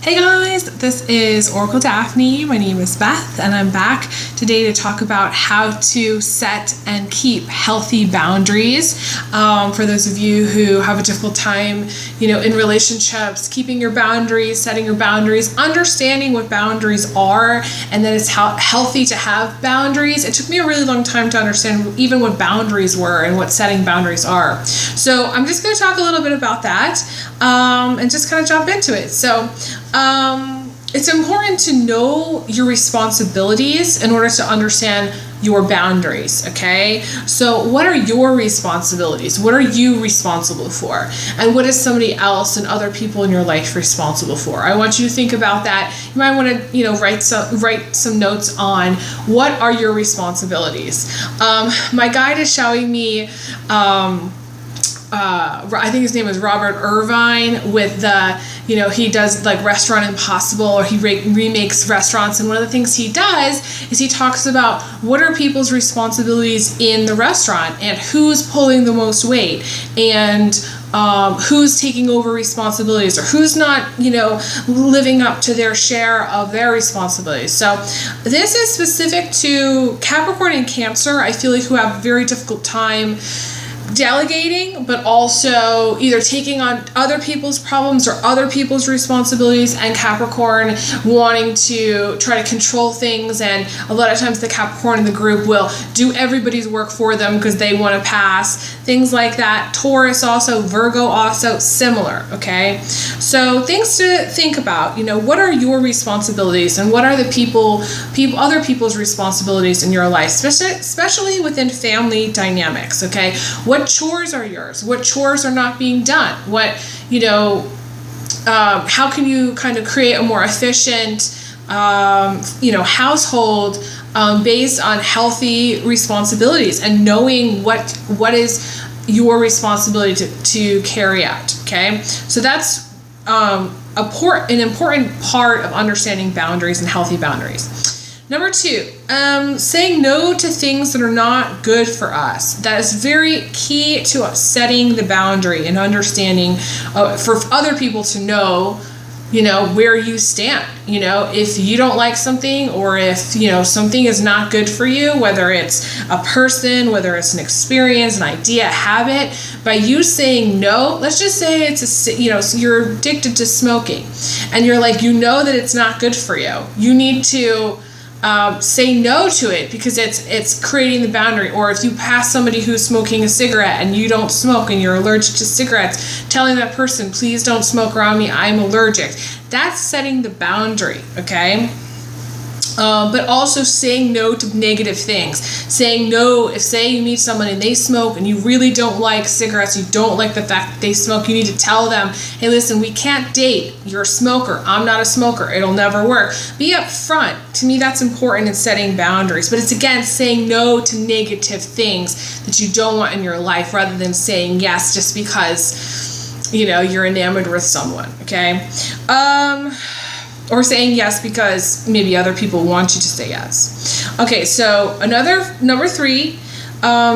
Hey guys, this is Oracle Daphne. My name is Beth and I'm back today to talk about how to set and keep healthy boundaries. For those of you who have a difficult time, in relationships, keeping your boundaries, setting your boundaries, understanding what boundaries are, and that it's healthy to have boundaries. It took me a really long time to understand even what boundaries were and what setting boundaries are. So I'm just going to talk a little bit about that and just kind of jump into it. So it's important to know your responsibilities in order to understand your boundaries, okay? So what are your responsibilities? What are you responsible for? And what is somebody else and other people in your life responsible for? I want you to think about that. You might want to, write some notes on what are your responsibilities. My guide is showing me I think his name is Robert Irvine with the, he does like Restaurant Impossible, or he remakes restaurants. And one of the things he does is he talks about what are people's responsibilities in the restaurant and who's pulling the most weight and who's taking over responsibilities or who's not, living up to their share of their responsibilities. So this is specific to Capricorn and Cancer. I feel like who have a very difficult time delegating, but also either taking on other people's problems or other people's responsibilities, and Capricorn wanting to try to control things. And a lot of times the Capricorn in the group will do everybody's work for them because they want to pass, things like that. Taurus also, Virgo also, similar, okay? So things to think about, what are your responsibilities and what are the other people's responsibilities in your life, especially within family dynamics, okay? What chores are yours? What chores are not being done? What, how can you kind of create a more efficient, household based on healthy responsibilities and knowing what is your responsibility to carry out, okay? So that's an important part of understanding boundaries and healthy boundaries. Number 2, saying no to things that are not good for us. That is very key to us setting the boundary and understanding for other people to know, where you stand. If you don't like something, or if, something is not good for you, whether it's a person, whether it's an experience, an idea, a habit, by you saying no, let's just say it's you're addicted to smoking and you're like, that it's not good for you. You need to say no to it because it's creating the boundary. Or if you pass somebody who's smoking a cigarette and you don't smoke and you're allergic to cigarettes, telling that person, please don't smoke around me, I'm allergic. That's setting the boundary, okay? But also saying no to negative things. Saying no, if say you meet someone and they smoke and you really don't like cigarettes, you don't like the fact that they smoke, you need to tell them, hey, listen, we can't date. You're a smoker. I'm not a smoker. It'll never work. Be upfront. To me, that's important in setting boundaries. But it's, again, saying no to negative things that you don't want in your life rather than saying yes just because, you're enamored with someone, okay? Or saying yes because maybe other people want you to say yes. Okay, so number 3,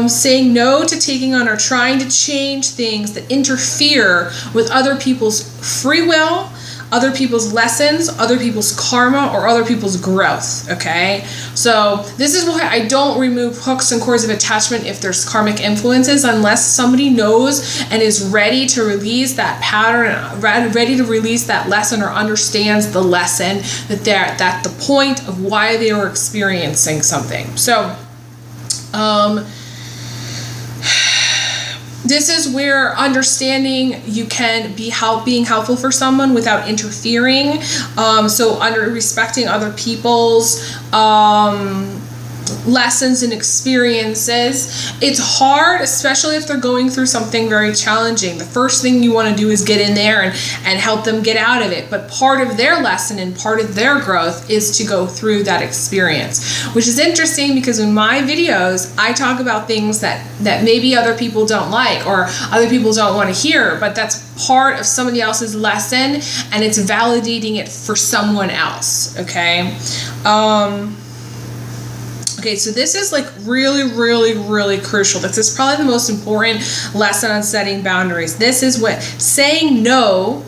saying no to taking on or trying to change things that interfere with other people's free will, other people's lessons, other people's karma, or other people's growth, okay? So this is why I don't remove hooks and cords of attachment if there's karmic influences, unless somebody knows and is ready to release that pattern, ready to release that lesson, or understands the lesson that the point of why they were experiencing something. So, this is where understanding you can be being helpful for someone without interfering. So respecting other people's lessons and experiences. It's hard, especially if they're going through something very challenging. The first thing you want to do is get in there and help them get out of it. But part of their lesson and part of their growth is to go through that experience, which is interesting because in my videos, I talk about things that maybe other people don't like or other people don't want to hear, but that's part of somebody else's lesson and it's validating it for someone else, okay? Okay, so this is like really, really, really crucial. This is probably the most important lesson on setting boundaries. This is what saying no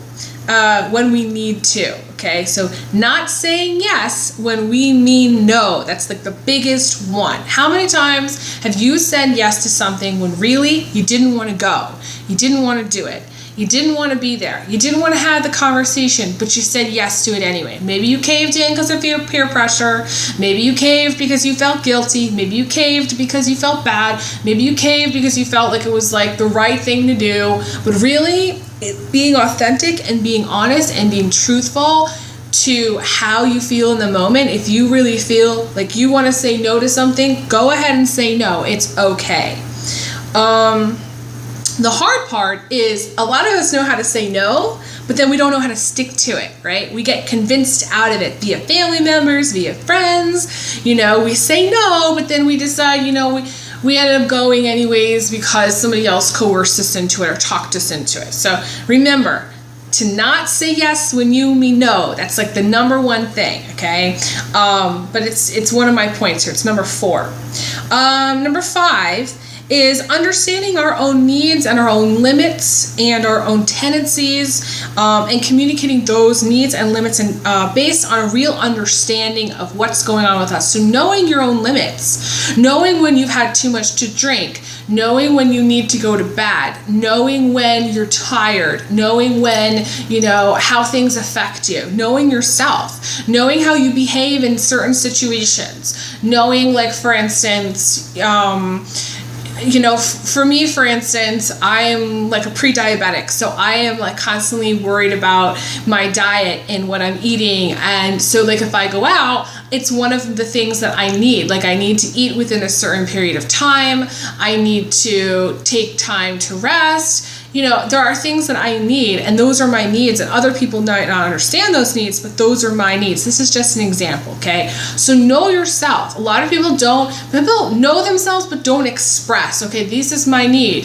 when we need to. Okay, so not saying yes when we mean no. That's like the biggest one. How many times have you said yes to something when really you didn't want to go? You didn't want to do it. You didn't want to be there. You didn't want to have the conversation, but you said yes to it anyway. Maybe you caved in because of peer pressure. Maybe you caved because you felt guilty. Maybe you caved because you felt bad. Maybe you caved because you felt like it was like the right thing to do. But really, being authentic and being honest and being truthful to how you feel in the moment. If you really feel like you want to say no to something, go ahead and say no. It's okay. The hard part is a lot of us know how to say no, but then we don't know how to stick to it, right? We get convinced out of it via family members, via friends. We say no, but then we decide, we ended up going anyways because somebody else coerced us into it or talked us into it. So remember to not say yes when you mean no. That's like the number one thing, okay? But it's one of my points here. It's number 4. Number 5 is understanding our own needs and our own limits and our own tendencies, and communicating those needs and limits and based on a real understanding of what's going on with us. So knowing your own limits, knowing when you've had too much to drink, knowing when you need to go to bed, knowing when you're tired, knowing when, how things affect you, knowing yourself, knowing how you behave in certain situations, knowing, like, for instance, for me, for instance, I am like a pre-diabetic, so I am like constantly worried about my diet and what I'm eating. And so like if I go out, it's one of the things that I need. Like I need to eat within a certain period of time. I need to take time to rest. There are things that I need, and those are my needs, and other people might not understand those needs, but those are my needs. This is just an example, okay? So know yourself. A lot of people know themselves, but don't express, okay, this is my need,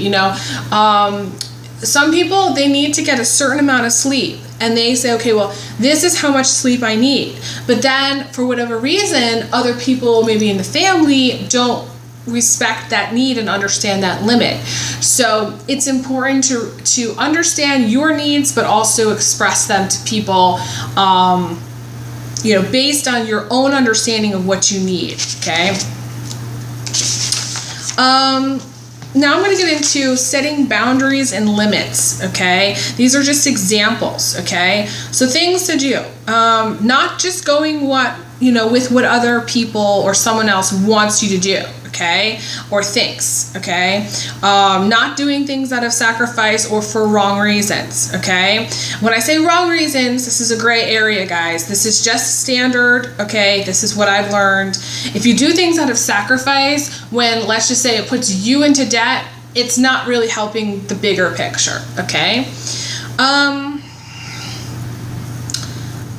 Some people, they need to get a certain amount of sleep, and they say, okay, well, this is how much sleep I need. But then, for whatever reason, other people, maybe in the family, don't respect that need and understand that limit. So it's important to understand your needs, but also express them to people, based on your own understanding of what you need. Okay. Now I'm going to get into setting boundaries and limits, okay? These are just examples, okay? So things to do, not just going with what other people or someone else wants you to do, okay? Or thinks, okay? Not doing things out of sacrifice or for wrong reasons, okay? When I say wrong reasons, this is a gray area, guys. This is just standard, okay? This is what I've learned. If you do things out of sacrifice, when, let's just say, it puts you into debt, it's not really helping the bigger picture, okay?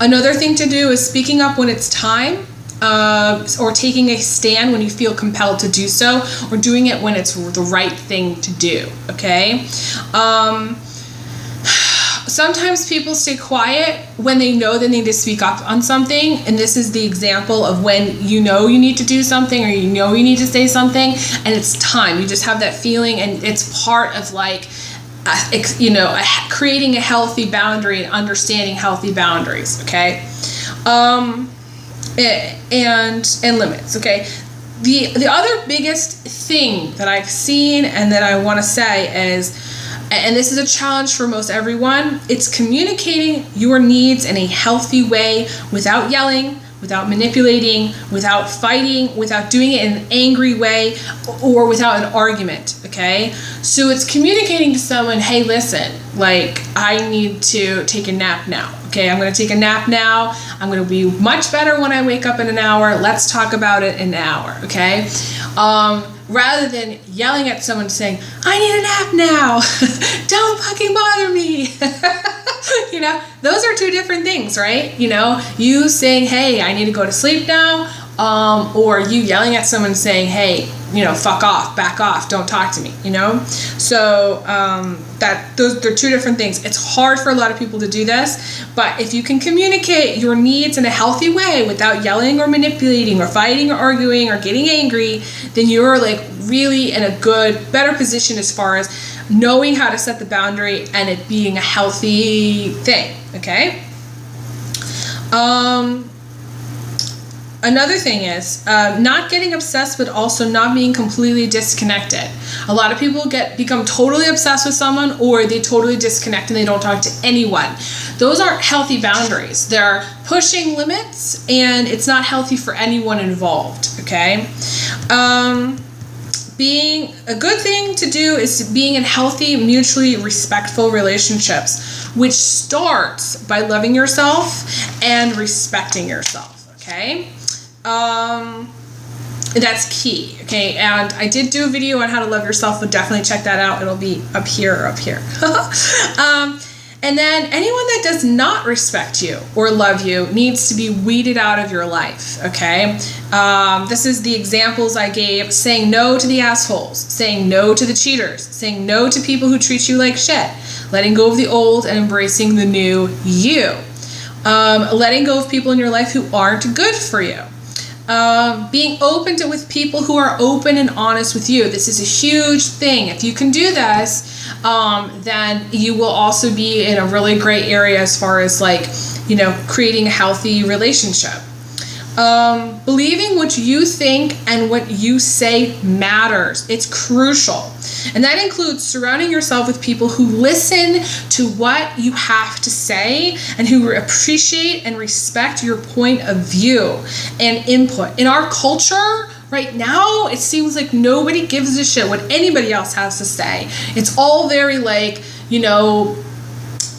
Another thing to do is speaking up when it's time. Or taking a stand when you feel compelled to do so, or doing it when it's the right thing to do, okay? Sometimes people stay quiet when they know they need to speak up on something, and this is the example of when you need to do something or you need to say something, and it's time. You just have that feeling, and it's part of like, creating a healthy boundary and understanding healthy boundaries, okay? And limits, okay? The other biggest thing that I've seen and that I want to say is, and this is a challenge for most everyone, it's communicating your needs in a healthy way without yelling, without manipulating, without fighting, without doing it in an angry way, or without an argument, okay? So it's communicating to someone, hey, listen, like, I need to take a nap now, okay? I'm going to take a nap now. I'm going to be much better when I wake up in an hour. Let's talk about it in an hour, okay? Rather than yelling at someone saying, I need a nap now. Don't fucking bother me. Those are two different things, right? You saying, hey, I need to go to sleep now, or you yelling at someone saying, hey, fuck off, back off, don't talk to me, So they're two different things. It's hard for a lot of people to do this, but if you can communicate your needs in a healthy way without yelling or manipulating or fighting or arguing or getting angry, then you're like really in a better position as far as knowing how to set the boundary and it being a healthy thing, okay? Another thing is not getting obsessed, but also not being completely disconnected. A lot of people become totally obsessed with someone, or they totally disconnect and they don't talk to anyone. Those aren't healthy boundaries. They're pushing limits, and it's not healthy for anyone involved, okay? Being a good thing to do is being in healthy, mutually respectful relationships, which starts by loving yourself and respecting yourself, okay? That's key, okay? And I did do a video on how to love yourself, but definitely check that out. It'll be up here or up here. And then anyone that does not respect you or love you needs to be weeded out of your life, okay? This is the examples I gave: saying no to the assholes, saying no to the cheaters, saying no to people who treat you like shit, letting go of the old and embracing the new you, letting go of people in your life who aren't good for you. Being open with people who are open and honest with you. This is a huge thing. If you can do this, then you will also be in a really great area as far as, like, you know, creating a healthy relationship. Believing what you think and what you say matters. It's crucial. And that includes surrounding yourself with people who listen to what you have to say and who appreciate and respect your point of view and input. In our culture right now, it seems like nobody gives a shit what anybody else has to say. It's all very, like, you know,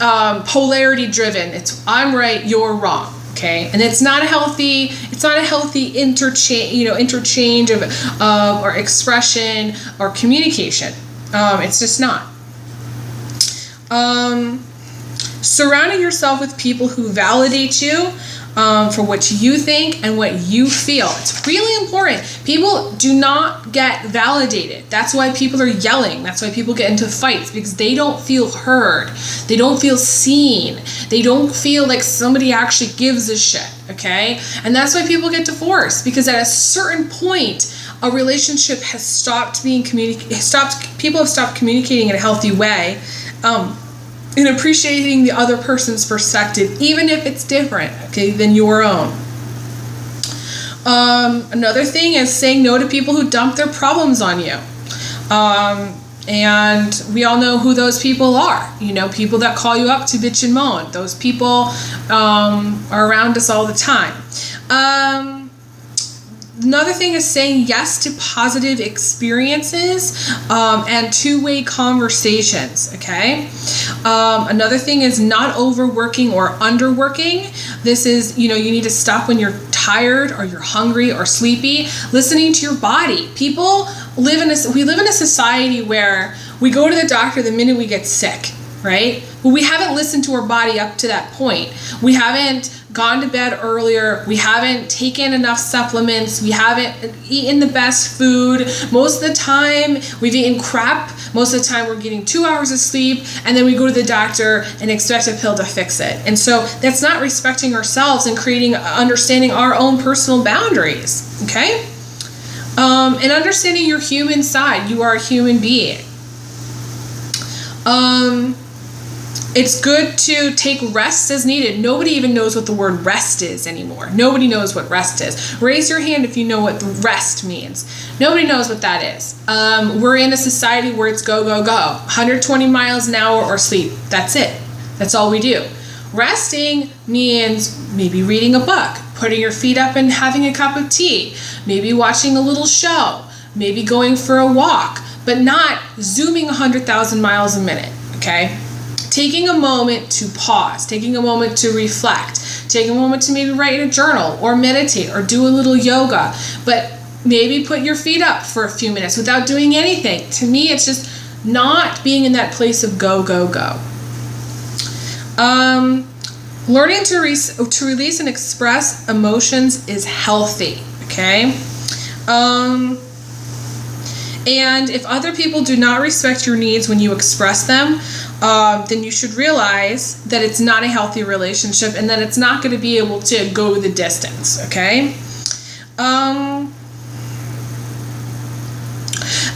polarity driven. It's I'm right, you're wrong. Okay, and it's not a healthy interchange of or expression or communication. It's just not. Surrounding yourself with people who validate you for what you think and what you feel. It's really important. People do not get validated. That's why people are yelling. That's why people get into fights, because they don't feel heard. They don't feel seen. They don't feel like somebody actually gives a shit, okay? And that's why people get divorced, because at a certain point, a relationship has stopped being people have stopped communicating in a healthy way. And appreciating the other person's perspective, even if it's different, okay, than your own. Another thing is saying no to people who dump their problems on you. And we all know who those people are. You know, people that call you up to bitch and moan. Those people are around us all the time. Another thing is saying yes to positive experiences and two-way conversations, okay? Another thing is not overworking or underworking. This is, you know, you need to stop when you're tired or you're hungry or sleepy. Listening to your body. We live in a society where we go to the doctor the minute we get sick, right? But we haven't listened to our body up to that point. We haven't gone to bed earlier. We haven't taken enough supplements. We haven't eaten the best food. Most of the time we've eaten crap. Most of the time we're getting 2 hours of sleep, and then we go to the doctor and expect a pill to fix it. And so that's not respecting ourselves and understanding our own personal boundaries, okay? And understanding your human side. You are a human being. It's good to take rest as needed. Nobody even knows what the word rest is anymore. Nobody knows what rest is. Raise your hand if you know what the rest means. Nobody knows what that is. We're in a society where it's go, go, go. 120 miles an hour or sleep. That's it. That's all we do. Resting means maybe reading a book, putting your feet up and having a cup of tea, maybe watching a little show, maybe going for a walk, but not zooming 100,000 miles a minute, okay? Taking a moment to pause, taking a moment to reflect, taking a moment to maybe write in a journal or meditate or do a little yoga, but maybe put your feet up for a few minutes without doing anything. To me, it's just not being in that place of go, go, go. Learning to release and express emotions is healthy, okay? And if other people do not respect your needs when you express them, then you should realize that it's not a healthy relationship and that it's not going to be able to go the distance, okay?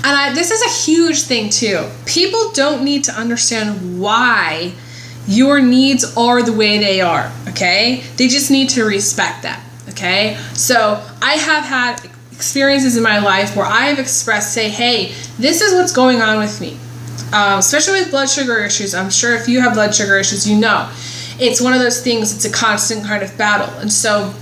And this is a huge thing too. People don't need to understand why your needs are the way they are, okay? They just need to respect them, okay? So I have had experiences in my life where I have expressed, say, hey, this is what's going on with me. Especially with blood sugar issues. I'm sure if you have blood sugar issues, you know. It's one of those things, it's a constant kind of battle. And so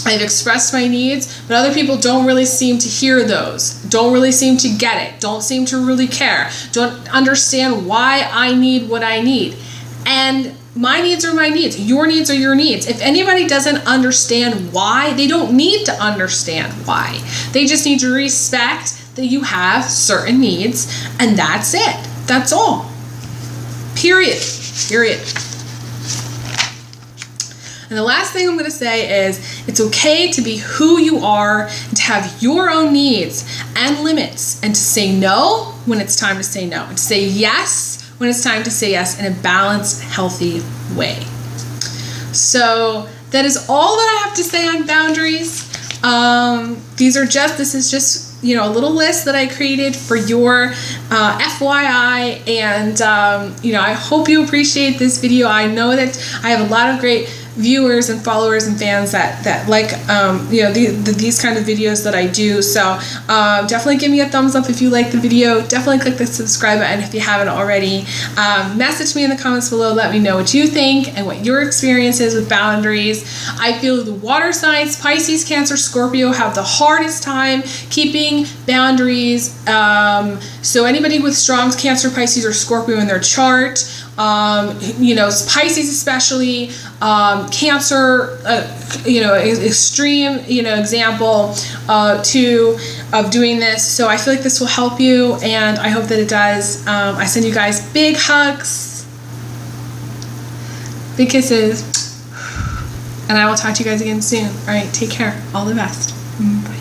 I've expressed my needs, but other people don't really seem to hear those, don't really seem to get it, don't seem to really care, don't understand why I need what I need. And my needs are my needs. Your needs are your needs. If anybody doesn't understand why, they don't need to understand why. They just need to respect that you have certain needs, and that's it. That's all. Period. Period. And the last thing I'm going to say is it's okay to be who you are and to have your own needs and limits, and to say no when it's time to say no, and to say yes when it's time to say yes in a balanced, healthy way. So that is all that I have to say on boundaries. This is just a little list that I created for your FYI, and I hope you appreciate this video. I know that I have a lot of great viewers and followers and fans that like these kind of videos that I do. So definitely give me a thumbs up if you like the video. Definitely click the subscribe button if you haven't already. Message me in the comments below. Let me know what you think and what your experience is with boundaries. I feel the water signs, Pisces, Cancer, Scorpio, have the hardest time keeping boundaries. So anybody with strong Cancer, Pisces, or Scorpio in their chart, Pisces especially, Cancer, extreme, example of doing this. So I feel like this will help you, and I hope that it does. I send you guys big hugs, big kisses, and I will talk to you guys again soon. All right, take care. All the best. Bye.